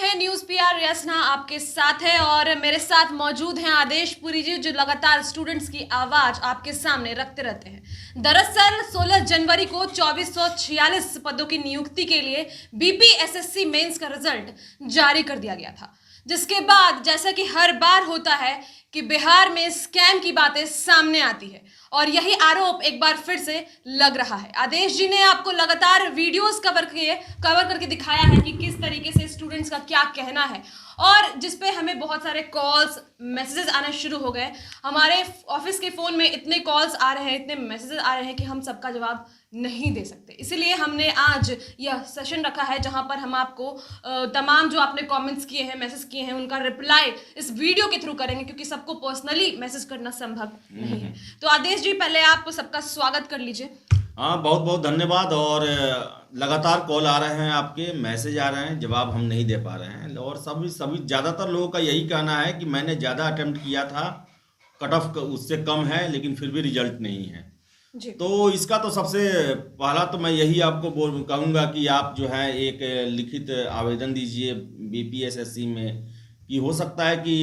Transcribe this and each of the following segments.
हैं news PR रचना आपके साथ है और मेरे साथ मौजूद हैं आदेश पुरी जी जो लगातार स्टूडेंट्स की आवाज आपके सामने रखते रहते हैं। दरअसल 16 जनवरी को 2446 पदों की नियुक्ति के लिए बीपीएसएससी मेंस का रिजल्ट जारी कर दिया गया था, जिसके बाद जैसा कि हर बार होता है कि बिहार में स्कैम की बातें सामने आती है और यही आरोप एक बार फिर से लग रहा है। आदेश जी ने आपको लगातार वीडियोस कवर करके दिखाया है कि किस तरीके से स्टूडेंट्स का क्या कहना है और जिस पे हमें बहुत सारे कॉल्स मैसेजेस आना शुरू हो गए। हमारे ऑफिस के फ़ोन में इतने कॉल्स आ रहे हैं, इतने मैसेजेस आ रहे हैं कि हम सबका जवाब नहीं दे सकते। इसीलिए हमने आज यह सेशन रखा है जहां पर हम आपको तमाम जो आपने कमेंट्स किए हैं, मैसेज किए हैं, उनका रिप्लाई इस वीडियो के थ्रू करेंगे, क्योंकि सबको पर्सनली मैसेज करना संभव नहीं है। तो आदेश जी, पहले आप सबका स्वागत कर लीजिए। हाँ, बहुत बहुत धन्यवाद। और लगातार कॉल आ रहे हैं, आपके मैसेज आ रहे हैं, जवाब हम नहीं दे पा रहे हैं। और सभी ज़्यादातर लोगों का यही कहना है कि मैंने ज़्यादा अटेम्प्ट किया था, कट ऑफ उससे कम है, लेकिन फिर भी रिजल्ट नहीं है जी। तो इसका तो सबसे पहला तो मैं यही आपको कहूँगा कि आप जो है एक लिखित आवेदन दीजिए बीपीएसएससी में, कि हो सकता है कि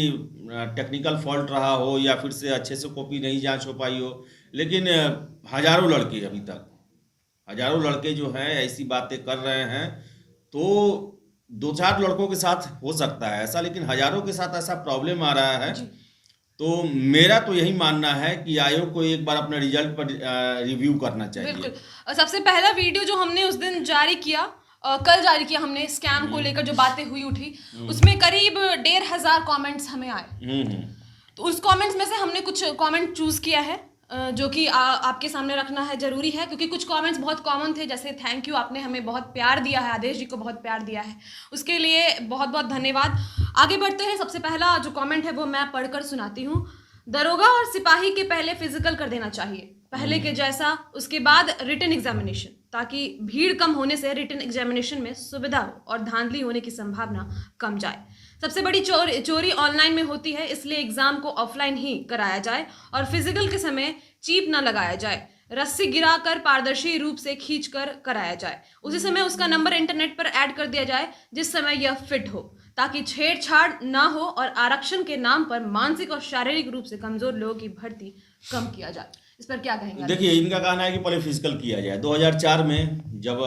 टेक्निकल फॉल्ट रहा हो या फिर से अच्छे से कॉपी नहीं जांच हो पाई हो। लेकिन हजारों लड़के अभी तक हजारों लड़के जो हैं ऐसी बातें कर रहे हैं, तो दो चार लड़कों के साथ हो सकता है ऐसा, लेकिन हजारों के साथ ऐसा प्रॉब्लम आ रहा है। तो मेरा तो यही मानना है कि आयोग को एक बार अपने रिजल्ट पर रिव्यू करना चाहिए। बिल्कुल। सबसे पहला वीडियो जो हमने उस दिन जारी किया, कल जारी किया हमने, स्कैम को लेकर जो बातें हुई उठी, उसमें करीब 1500 कमेंट्स हमें आए। तो उस कमेंट्स में से हमने कुछ कमेंट चूज किया है जो कि आपके सामने रखना है, जरूरी है, क्योंकि कुछ कमेंट्स बहुत कॉमन थे, जैसे थैंक यू, आपने हमें बहुत प्यार दिया है, आदेश जी को बहुत प्यार दिया है, उसके लिए बहुत बहुत धन्यवाद। आगे बढ़ते हैं। सबसे पहला जो कमेंट है वो मैं पढ़कर सुनाती हूँ। दरोगा और सिपाही के पहले फिजिकल कर देना चाहिए, पहले के जैसा, उसके बाद रिटन एग्जामिनेशन, ताकि भीड़ कम होने से रिटन एग्जामिनेशन में सुविधा हो और धांधली होने की संभावना कम जाए। सबसे बड़ी चोरी ऑनलाइन में होती है, इसलिए एग्जाम को ऑफलाइन ही कराया जाए और फिजिकल के समय चीप न लगाया जाए। रस्सी गिराकर पारदर्शी रूप से खींचकर कराया जाए, उसी समय उसका नंबर इंटरनेट पर ऐड कर दिया जाए जिस समय यह फिट हो, ताकि छेड़छाड़ ना हो और आरक्षण के नाम पर मानसिक और शारीरिक रूप से कमजोर लोगों की भर्ती कम किया जाए। इस पर क्या कहेंगे? देखिए, इनका कहना है कि पहले फिजिकल किया जाए। 2004 में जब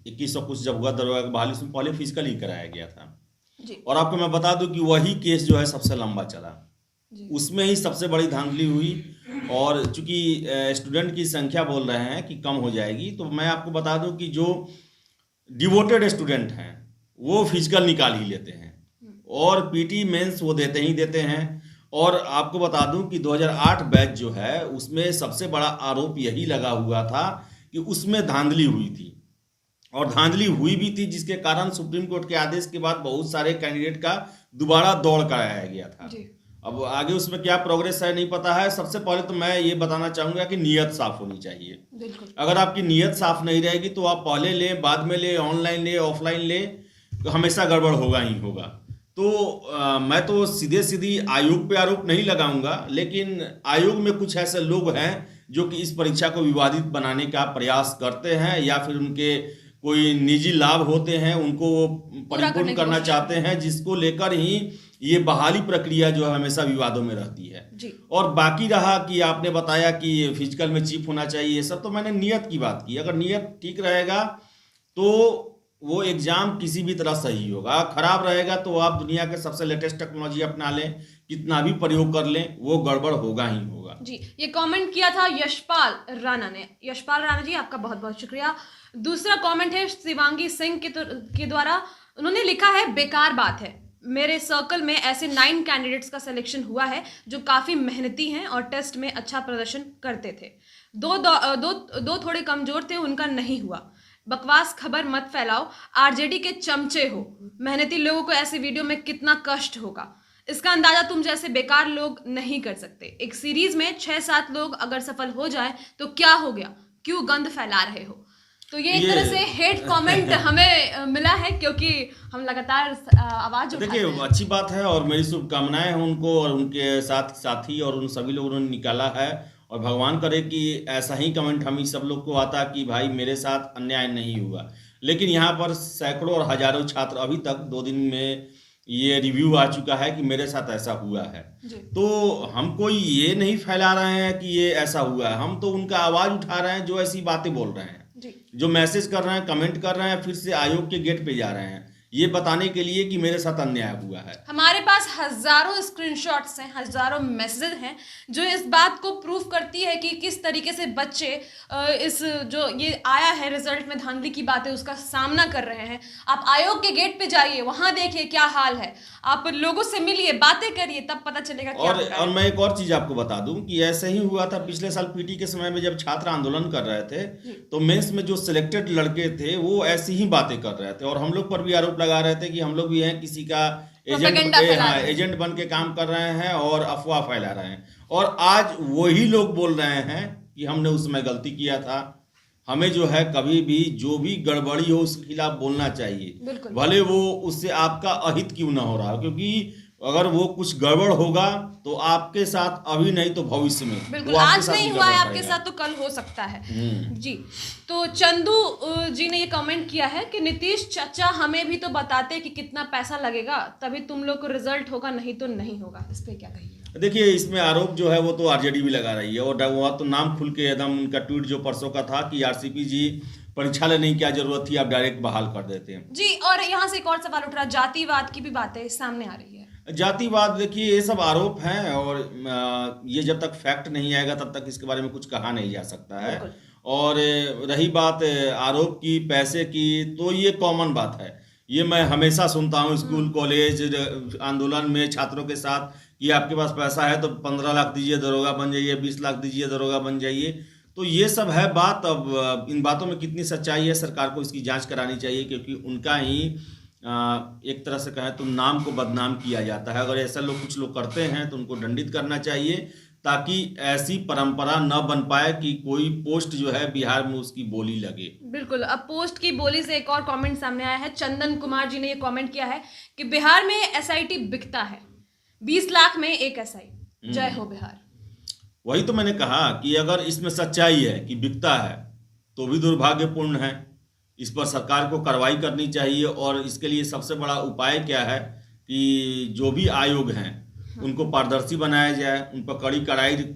2100 कुछ जब हुआ दरोगा की बहाली, उसमें पहले फिजिकल ही कराया गया था जी। और आपको मैं बता दूं कि वही केस जो है सबसे लंबा चला, उसमें ही सबसे बड़ी धांधली हुई। और चूंकि स्टूडेंट की संख्या बोल रहे हैं कि कम हो जाएगी, तो मैं आपको बता दूं कि जो डिवोटेड स्टूडेंट हैं वो फिजिकल निकाल ही लेते हैं और पीटी मेंस वो देते ही देते हैं। और आपको बता दूं कि 2008 बैच जो है उसमें सबसे बड़ा आरोप यही लगा हुआ था कि उसमें धांधली हुई थी, और धांधली हुई भी थी, जिसके कारण सुप्रीम कोर्ट के आदेश के बाद बहुत सारे कैंडिडेट का दोबारा दौड़ कराया गया था। अब आगे उसमें क्या प्रोग्रेस है नहीं पता है। सबसे पहले तो मैं ये बताना चाहूँगा कि नीयत साफ होनी चाहिए। अगर आपकी नीयत साफ नहीं रहेगी तो आप पहले लें, बाद में लें, ऑनलाइन लें, ऑफलाइन लें, तो हमेशा गड़बड़ होगा ही होगा। तो मैं तो सीधी आयोग पे आरोप नहीं लगाऊंगा, लेकिन आयोग में कुछ ऐसे लोग हैं जो कि इस परीक्षा को विवादित बनाने का प्रयास करते हैं, या फिर उनके कोई निजी लाभ होते हैं उनको वो परिपूर्ण करना चाहते हैं, जिसको लेकर ही ये बहाली प्रक्रिया जो है हमेशा विवादों में रहती है जी। और बाकी रहा कि आपने बताया कि फिजिकल में चिप होना चाहिए, ये सब तो मैंने नियत की बात की। अगर नियत ठीक रहेगा तो वो एग्जाम किसी भी तरह सही होगा। खराब रहेगा तो आप दुनिया के सबसे लेटेस्ट टेक्नोलॉजी अपना लें, कितना भी प्रयोग कर लें, वो गड़बड़ होगा ही होगा जी। ये कमेंट किया था यशपाल राणा ने। यशपाल राणा जी, आपका बहुत बहुत शुक्रिया। दूसरा कमेंट है शिवांगी सिंह के द्वारा। उन्होंने लिखा है, बेकार बात है, मेरे सर्कल में ऐसे 9 कैंडिडेट्स का सिलेक्शन हुआ है जो काफ़ी मेहनती हैं और टेस्ट में अच्छा प्रदर्शन करते थे। दो थोड़े कमज़ोर थे, उनका नहीं हुआ। बकवास खबर मत फैलाओ, आरजेडी के चमचे हो। मेहनती लोगों को ऐसे वीडियो में कितना कष्ट होगा, इसका अंदाजा तुम जैसे बेकार लोग नहीं कर सकते। एक सीरीज में 6-7 लोग अगर सफल हो जाए तो क्या हो गया, क्यों गंद फैला रहे हो। तो ये एक तरह से हेट कमेंट हमें मिला है, क्योंकि हम लगातार आवाज उठाते हैं। देखिए, अच्छी बात है और मेरी शुभकामनाएं हैं उनको और उनके साथी और उन सभी लोगों ने निकाला है। और भगवान करे कि ऐसा ही कमेंट हम ही सब लोग को आता कि भाई मेरे साथ अन्याय नहीं हुआ। लेकिन यहाँ पर सैकड़ों और हजारों छात्र अभी तक 2 दिन में ये रिव्यू आ चुका है कि मेरे साथ ऐसा हुआ है। तो हम कोई ये नहीं फैला रहे हैं कि ये ऐसा हुआ है, हम तो उनका आवाज उठा रहे हैं जो ऐसी बातें बोल रहे हैं, जो मैसेज कर रहे हैं, कमेंट कर रहे हैं, फिर से आयोग के गेट पे जा रहे हैं ये बताने के लिए कि मेरे साथ अन्याय हुआ है। हमारे पास हजारों स्क्रीनशॉट्स हैं, हजारों मैसेज हैं जो इस बात को प्रूफ करती है कि किस तरीके से बच्चे इस जो ये आया है रिजल्ट में धांधली की बातें उसका सामना कर रहे हैं। आप आयोग के गेट पे जाइए, वहां देखिए क्या हाल है, आप लोगों से मिलिए, बातें करिए, तब पता चलेगा क्या और मैं एक और चीज आपको बता दूं कि ऐसे ही हुआ था पिछले साल पीटी के समय में, जब छात्र आंदोलन कर रहे थे तो मेंस में जो सिलेक्टेड लड़के थे वो ऐसी ही बातें कर रहे थे और हम लोग पर भी आरोप लगा रहे थे कि हम लोग भी हैं किसी का एजेंट बन के काम कर रहे हैं और अफवाह फैला रहे हैं। और आज वही लोग बोल रहे हैं कि हमने उस समय गलती किया था, हमें जो है कभी भी जो भी गड़बड़ी हो उसके खिलाफ बोलना चाहिए, भले वो उससे आपका अहित क्यों ना हो रहा, क्योंकि अगर वो कुछ गड़बड़ होगा तो आपके साथ अभी नहीं तो भविष्य में, बिल्कुल आज नहीं हुआ है आपके साथ तो कल हो सकता है जी। तो चंदू जी ने ये कमेंट किया है कि नीतीश चाचा हमें भी तो बताते कि कितना पैसा लगेगा तभी तुम लोग को रिजल्ट होगा, नहीं तो नहीं होगा। इस पे क्या कहिए? देखिए इसमें आरोप जो है वो तो आरजेडी भी लगा रही है और वह तो नाम खुल के एकदम उनका ट्वीट जो परसों का था कि आरसीपी जी परीक्षा लेने की क्या जरूरत थी, आप डायरेक्ट बहाल कर देते हैं जी। और यहाँ से एक और सवाल उठ रहा है, जातिवाद की भी बातें सामने आ रही है। जातिवाद देखिए ये सब आरोप हैं और ये जब तक फैक्ट नहीं आएगा तब तक इसके बारे में कुछ कहा नहीं जा सकता है। और रही बात आरोप की, पैसे की, तो ये कॉमन बात है, ये मैं हमेशा सुनता हूँ स्कूल कॉलेज आंदोलन में छात्रों के साथ कि आपके पास पैसा है तो 15 लाख दीजिए दरोगा बन जाइए, 20 लाख दीजिए दरोगा बन जाइए। तो ये सब है बात। अब इन बातों में कितनी सच्चाई है सरकार को इसकी जांच करानी चाहिए, क्योंकि उनका ही एक तरह से कहें तो नाम को बदनाम किया जाता है। अगर ऐसा लोग कुछ लोग करते हैं तो उनको दंडित करना चाहिए ताकि ऐसी परंपरा न बन पाए कि कोई पोस्ट जो है बिहार में उसकी बोली लगे। बिल्कुल। अब पोस्ट की बोली से एक और कमेंट सामने आया है। चंदन कुमार जी ने ये कमेंट किया है कि बिहार में एसआईटी बिकता है, 20 लाख में एक एसआई। जय हो बिहार। वही तो मैंने कहा कि अगर इसमें सच्चाई है कि बिकता है तो भी दुर्भाग्यपूर्ण है, इस पर सरकार को कार्रवाई करनी चाहिए। और इसके लिए सबसे बड़ा उपाय क्या है कि जो भी आयोग हैं उनको पारदर्शी बनाया जाए, उन पर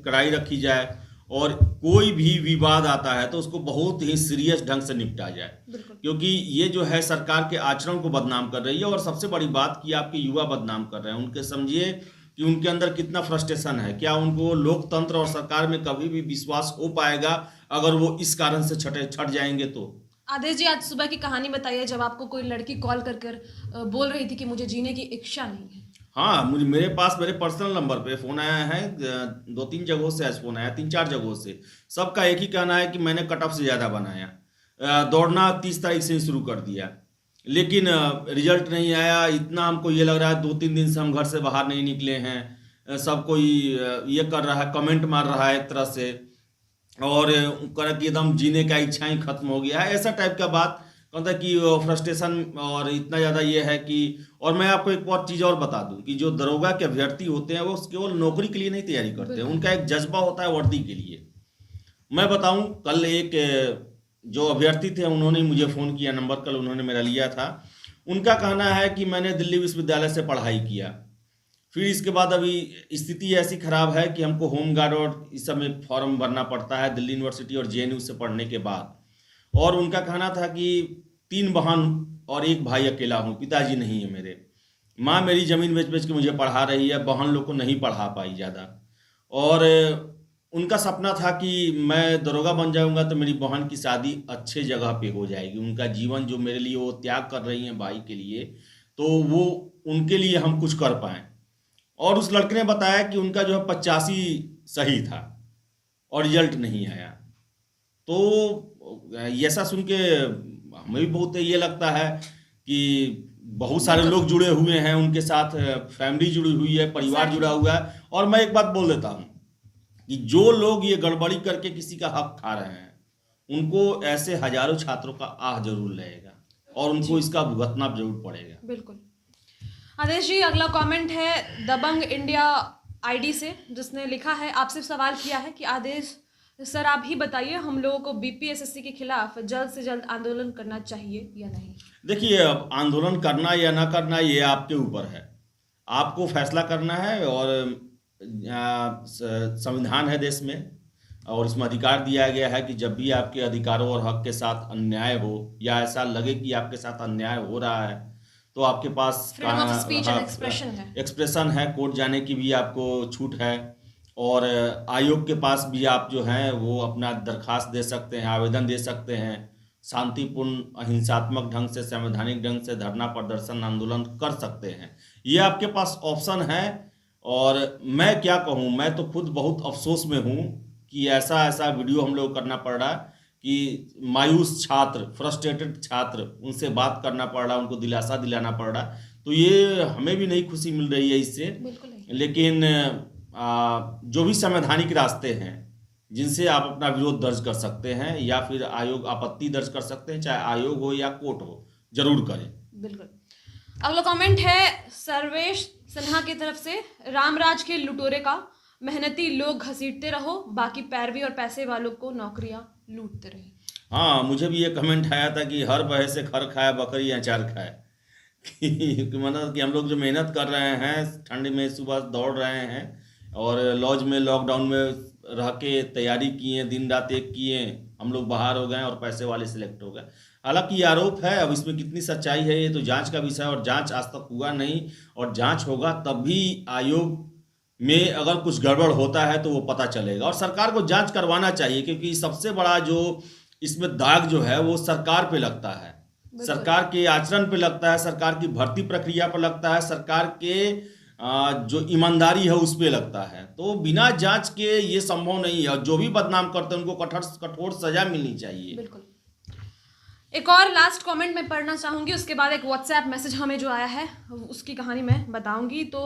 कड़ाई रखी जाए और कोई भी विवाद आता है तो उसको बहुत ही सीरियस ढंग से निपटा जाए, क्योंकि ये जो है सरकार के आचरण को बदनाम कर रही है। और सबसे बड़ी बात कि आपके युवा बदनाम कर रहे हैं, उनके समझिए कि उनके अंदर कितना फ्रस्ट्रेशन है, क्या उनको लोकतंत्र और सरकार में कभी भी विश्वास हो पाएगा अगर वो इस कारण से छट जाएंगे तो। आदेश जी, आज सुबह की कहानी बताइए जब आपको कोई लड़की कॉल कर बोल रही थी कि मुझे जीने की इच्छा नहीं है। हाँ, मेरे पर्सनल नंबर पे फ़ोन आया है, 2-3 जगहों से आज फ़ोन आया, 3-4 जगहों से। सबका एक ही कहना है कि मैंने कट ऑफ से ज़्यादा बनाया, दौड़ना 30 तारीख से ही शुरू कर दिया, लेकिन रिजल्ट नहीं आया। इतना हमको ये लग रहा है 2-3 दिन से हम घर से बाहर नहीं निकले हैं। सब कोई ये कर रहा है, कमेंट मार रहा है एक तरह से, और कर कि एकदम जीने का इच्छा ही खत्म हो गया है, ऐसा टाइप का बात कहता है कि फ्रस्ट्रेशन और इतना ज़्यादा ये है कि। और मैं आपको एक और चीज़ और बता दूं कि जो दरोगा के अभ्यर्थी होते हैं वो केवल नौकरी के लिए नहीं तैयारी करते हैं, उनका एक जज्बा होता है वर्दी के लिए। मैं बताऊं, कल एक जो अभ्यर्थी थे उन्होंने मुझे फ़ोन किया, नंबर कल उन्होंने मेरा लिया था। उनका कहना है कि मैंने दिल्ली विश्वविद्यालय से पढ़ाई किया, फिर इसके बाद अभी स्थिति ऐसी ख़राब है कि हमको होम गार्ड और इस सब में फॉर्म भरना पड़ता है दिल्ली यूनिवर्सिटी और जेएनयू से पढ़ने के बाद। और उनका कहना था कि 3 बहन और 1 भाई अकेला हूँ, पिताजी नहीं है मेरे, माँ मेरी ज़मीन बेच के मुझे पढ़ा रही है, बहन लोग को नहीं पढ़ा पाई ज़्यादा। और उनका सपना था कि मैं दरोगा बन जाऊंगा तो मेरी बहन की शादी अच्छे जगह पे हो जाएगी, उनका जीवन जो मेरे लिए वो त्याग कर रही हैं भाई के लिए, तो वो उनके लिए हम कुछ कर पाएँ। और उस लड़के ने बताया कि उनका जो है 85 सही था और रिजल्ट नहीं आया। तो ऐसा सुन के हमें भी बहुत ये लगता है कि बहुत सारे लोग जुड़े हुए हैं उनके साथ, फैमिली जुड़ी हुई है, परिवार जुड़ा हुआ है। और मैं एक बात बोल देता हूँ कि जो लोग ये गड़बड़ी करके किसी का हक खा रहे हैं उनको ऐसे हजारों छात्रों का आह जरूर लगेगा और उनको इसका भुगतना जरूर पड़ेगा। बिल्कुल। आदेश जी, अगला कमेंट है दबंग इंडिया आईडी से, जिसने लिखा है, आपसे सवाल किया है कि आदेश सर आप ही बताइए, हम लोगों को बीपीएसएससी के खिलाफ जल्द से जल्द आंदोलन करना चाहिए या नहीं? देखिए, अब आंदोलन करना या ना करना ये आपके ऊपर है, आपको फैसला करना है। और संविधान है देश में, और इसमें अधिकार दिया गया है कि जब भी आपके अधिकारों और हक के साथ अन्याय हो या ऐसा लगे कि आपके साथ अन्याय हो रहा है, तो आपके पास freedom of speech and expression है। एक्सप्रेशन है, कोर्ट जाने की भी आपको छूट है। और आयोग के पास भी आप जो हैं वो अपना दरखास्त दे सकते हैं, आवेदन दे सकते हैं। शांतिपूर्ण अहिंसात्मक ढंग से, संवैधानिक ढंग से धरना प्रदर्शन आंदोलन कर सकते हैं, ये आपके पास ऑप्शन है। और मैं क्या कहूँ, मैं तो खुद बहुत अफसोस में हूँ कि ऐसा ऐसा वीडियो हम लोग करना पड़ रहा है कि मायूस छात्र, फ्रस्ट्रेटेड छात्र, उनसे बात करना पड़ रहा है, उनको दिलासा दिलाना पड़ रहा है। तो ये हमें भी नहीं खुशी मिल रही है इससे। बिल्कुल नहीं। लेकिन जो भी संवैधानिक रास्ते हैं जिनसे आप अपना विरोध दर्ज कर सकते हैं या फिर आयोग आपत्ति दर्ज कर सकते हैं, चाहे आयोग हो या कोर्ट हो, जरूर करें। बिल्कुल। अगला कमेंट है सर्वेश सिन्हा की तरफ से, रामराज के लुटेरे का, मेहनती लोग घसीटते रहो, बाकी पैरवी और पैसे वालों को नौकरियां लूटते रहे। हाँ, मुझे भी ये कमेंट आया था कि हर बहे से खर खाए बकरी अचार खाए कि मतलब कि हम लोग जो मेहनत कर रहे हैं, ठंड में सुबह दौड़ रहे हैं और लॉज में लॉकडाउन में रह के तैयारी किए, दिन रात एक किए, हम लोग बाहर हो गए और पैसे वाले सिलेक्ट हो गए। हालांकि ये आरोप है, अब इसमें कितनी सच्चाई है ये तो जांच का विषय है, और जांच आज तक हुआ नहीं। और जांच होगा तब भी आयोग में अगर कुछ गड़बड़ होता है तो वो पता चलेगा। और सरकार को जांच करवाना चाहिए, क्योंकि सबसे बड़ा जो इसमें दाग जो है वो सरकार पे लगता है, सरकार के आचरण पे लगता है, सरकार की भर्ती प्रक्रिया पर लगता है, सरकार के जो ईमानदारी है उस पे लगता है। तो बिना जांच के ये संभव नहीं है, और जो भी बदनाम करते हैं उनको कठोर सजा मिलनी चाहिए। बिल्कुल। एक और लास्ट कमेंट मैं पढ़ना चाहूँगी, उसके बाद एक व्हाट्सएप मैसेज हमें जो आया है उसकी कहानी मैं बताऊँगी। तो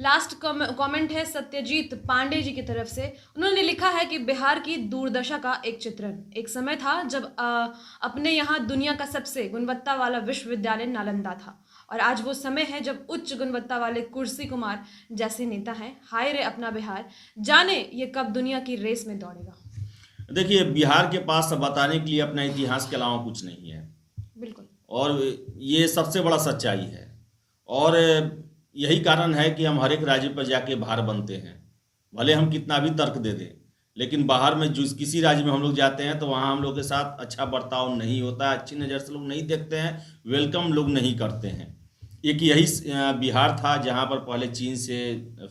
लास्ट कमेंट है सत्यजीत पांडे जी की तरफ से। उन्होंने लिखा है कि बिहार की दुर्दशा का एक चित्रण। एक समय था जब अपने यहाँ दुनिया का सबसे गुणवत्ता वाला विश्वविद्यालय नालंदा था, और आज वो समय है जब उच्च गुणवत्ता वाले कुर्सी कुमार जैसे नेता हैं। हाय रे अपना बिहार, जाने ये कब दुनिया की रेस में दौड़ेगा। देखिए, बिहार के पास बताने के लिए अपना इतिहास के अलावा कुछ नहीं है। बिल्कुल। और ये सबसे बड़ा सच्चाई है, और यही कारण है कि हम हर एक राज्य पर जाके भार बनते हैं। भले हम कितना भी तर्क दे दें, लेकिन बाहर में जो किसी राज्य में हम लोग जाते हैं तो वहाँ हम लोग के साथ अच्छा बर्ताव नहीं होता है, अच्छी नज़र से लोग नहीं देखते हैं, वेलकम लोग नहीं करते हैं। एक यही बिहार था जहाँ पर पहले चीन से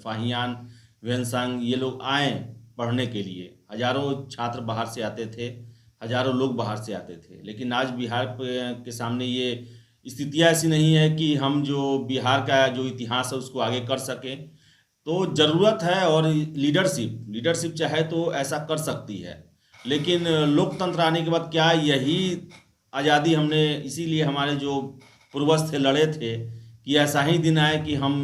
फाहियान, वेनसांग ये लोग आए पढ़ने के लिए। हजारों छात्र बाहर से आते थे, हजारों लोग बाहर से आते थे। लेकिन आज बिहार के सामने ये स्थितियाँ ऐसी नहीं है कि हम जो बिहार का जो इतिहास है उसको आगे कर सकें। तो ज़रूरत है, और लीडरशिप चाहे तो ऐसा कर सकती है। लेकिन लोकतंत्र आने के बाद क्या यही आज़ादी हमने, इसीलिए हमारे जो पूर्वज थे लड़े थे कि ऐसा ही दिन आए कि हम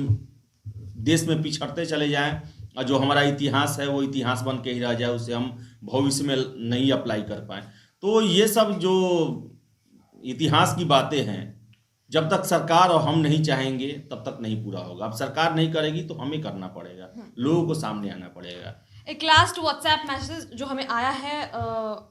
देश में पिछड़ते चले जाएं, और जो हमारा इतिहास है वो इतिहास बन के ही रह जाए, उसे हम भविष्य में नहीं अप्लाई कर पाएँ। तो ये सब जो इतिहास की बातें हैं, जब तक सरकार और हम नहीं चाहेंगे तब तक नहीं पूरा होगा। अब सरकार नहीं करेगी तो हमें करना पड़ेगा, लोगों को सामने आना पड़ेगा। एक लास्ट व्हाट्सएप मैसेज जो हमें आया है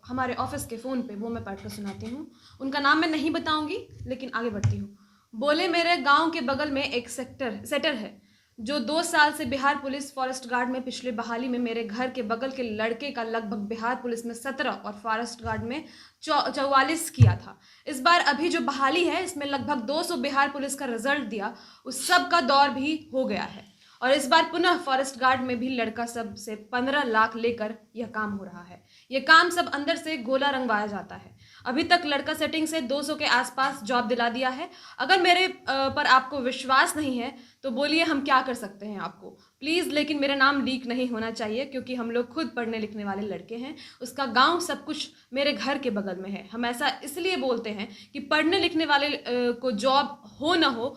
हमारे ऑफिस के फ़ोन पे, वो मैं पढ़कर सुनाती हूँ। उनका नाम मैं नहीं बताऊंगी, लेकिन आगे बढ़ती हूँ। बोले मेरे गांव के बगल में एक सेटर है जो 2 साल से बिहार पुलिस फॉरेस्ट गार्ड में, पिछले बहाली में मेरे घर के बगल के लड़के का लगभग बिहार पुलिस में 17 और फॉरेस्ट गार्ड में 44 किया था। इस बार अभी जो बहाली है इसमें लगभग 200 बिहार पुलिस का रिजल्ट दिया, उस सब का दौर भी हो गया है। और इस बार पुनः फॉरेस्ट गार्ड में भी लड़का सब से 15 लाख लेकर यह काम हो रहा है। यह काम सब अंदर से गोला रंगवाया जाता है। अभी तक लड़का सेटिंग से 200 के आसपास जॉब दिला दिया है। अगर मेरे पर आपको विश्वास नहीं है तो बोलिए हम क्या कर सकते हैं आपको, प्लीज़। लेकिन मेरा नाम लीक नहीं होना चाहिए, क्योंकि हम लोग खुद पढ़ने लिखने वाले लड़के हैं। उसका गांव सब कुछ मेरे घर के बगल में है। हम ऐसा इसलिए बोलते हैं कि पढ़ने लिखने वाले को जॉब हो ना हो,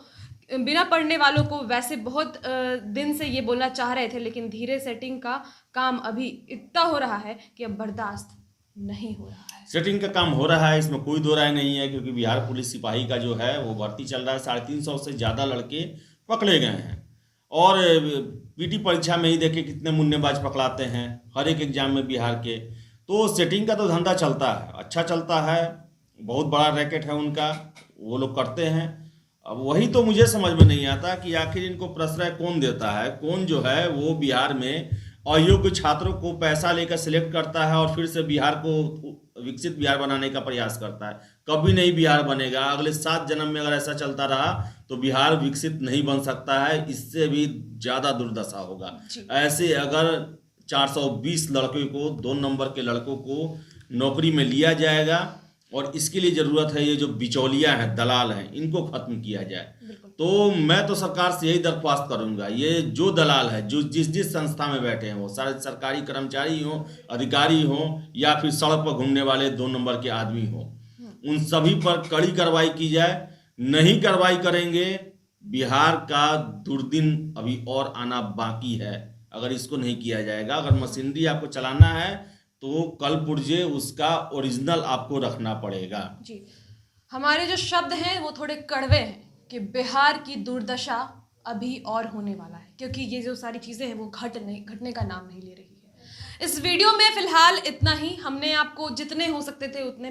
बिना पढ़ने वालों को वैसे बहुत दिन से ये बोलना चाह रहे थे, लेकिन धीरे सेटिंग का काम अभी इतना हो रहा है कि अब बर्दाश्त नहीं हो रहा है। सेटिंग का काम हो रहा है, इसमें कोई दो राय नहीं है, क्योंकि बिहार पुलिस सिपाही का जो है वो भर्ती चल रहा है। 350 से ज़्यादा लड़के पकड़े गए हैं, और पीटी परीक्षा में ही देखे कितने मुन्नेबाज पकड़ाते हैं हर एक एग्जाम में बिहार के। तो सेटिंग का तो धंधा चलता है, अच्छा चलता है, बहुत बड़ा रैकेट है उनका, वो लोग करते हैं। अब वही तो मुझे समझ में नहीं आता कि आखिर इनको प्रश्रय कौन देता है, कौन जो है वो बिहार में अयोग्य छात्रों को पैसा लेकर सिलेक्ट करता है और फिर से बिहार को विकसित बिहार बनाने का प्रयास करता है। कभी नहीं बिहार बनेगा, अगले 7 जन्म में अगर ऐसा चलता रहा तो बिहार विकसित नहीं बन सकता है, इससे भी ज़्यादा दुर्दशा होगा। ऐसे अगर 420 लड़कों को, 2 नंबर के लड़कों को नौकरी में लिया जाएगा, और इसके लिए ज़रूरत है ये जो बिचौलिया हैं, दलाल हैं, इनको खत्म किया जाए। तो मैं तो सरकार से यही दरख्वास्त करूंगा, ये जो दलाल है, जो जिस संस्था में बैठे हैं, वो सारे सरकारी कर्मचारी हों, अधिकारी हों, या फिर सड़क पर घूमने वाले 2 नंबर के आदमी हों, उन सभी पर कड़ी कार्रवाई की जाए। नहीं कार्रवाई करेंगे, बिहार का दुर्दिन अभी और आना बाकी है। अगर इसको नहीं किया जाएगा, अगर मशीनरी आपको चलाना है तो कल पुर्जे उसका ओरिजिनल आपको रखना पड़ेगा। जी, हमारे जो शब्द हैं वो थोड़े कड़वे हैं कि बिहार की दुर्दशा अभी और होने वाला है, क्योंकि ये जो सारी चीज़ें हैं वो घटने का नाम नहीं ले रही है। इस वीडियो में फ़िलहाल इतना ही। हमने आपको जितने हो सकते थे उतने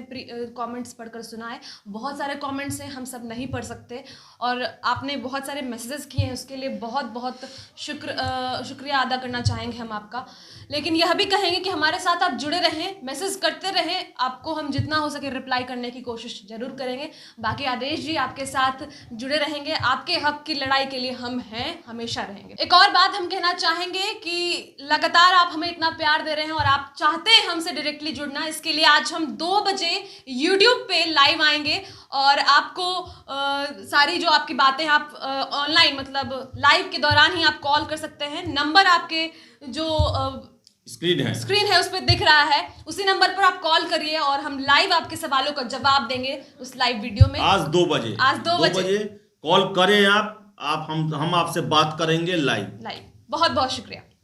कमेंट्स पढ़कर सुनाए। बहुत सारे कमेंट्स हैं, हम सब नहीं पढ़ सकते, और आपने बहुत सारे मैसेजेस किए हैं, उसके लिए बहुत बहुत शुक्रिया अदा करना चाहेंगे हम आपका। लेकिन यह भी कहेंगे कि हमारे साथ आप जुड़े रहें, मैसेज करते रहें, आपको हम जितना हो सके रिप्लाई करने की कोशिश ज़रूर करेंगे। बाकी आदेश जी आपके साथ जुड़े रहेंगे, आपके हक की लड़ाई के लिए हम हैं, हमेशा रहेंगे। एक और बात हम कहना चाहेंगे कि लगातार आप हमें इतना प्यार दे रहे हैं और आप चाहते हैं हमसे डायरेक्टली जुड़ना, इसके लिए आज हम 2 बजे यूट्यूब पे लाइव आएंगे और आपको सारी जो आपकी बातें आप ऑनलाइन, मतलब लाइव के दौरान ही आप कॉल कर सकते हैं। नंबर आपके जो स्क्रीन है उस पर दिख रहा है, उसी नंबर पर आप कॉल करिए और हम लाइव आपके सवालों का जवाब देंगे उस लाइव वीडियो में। आज 2 बजे कॉल करें आप हम आपसे बात करेंगे लाइव। बहुत बहुत शुक्रिया।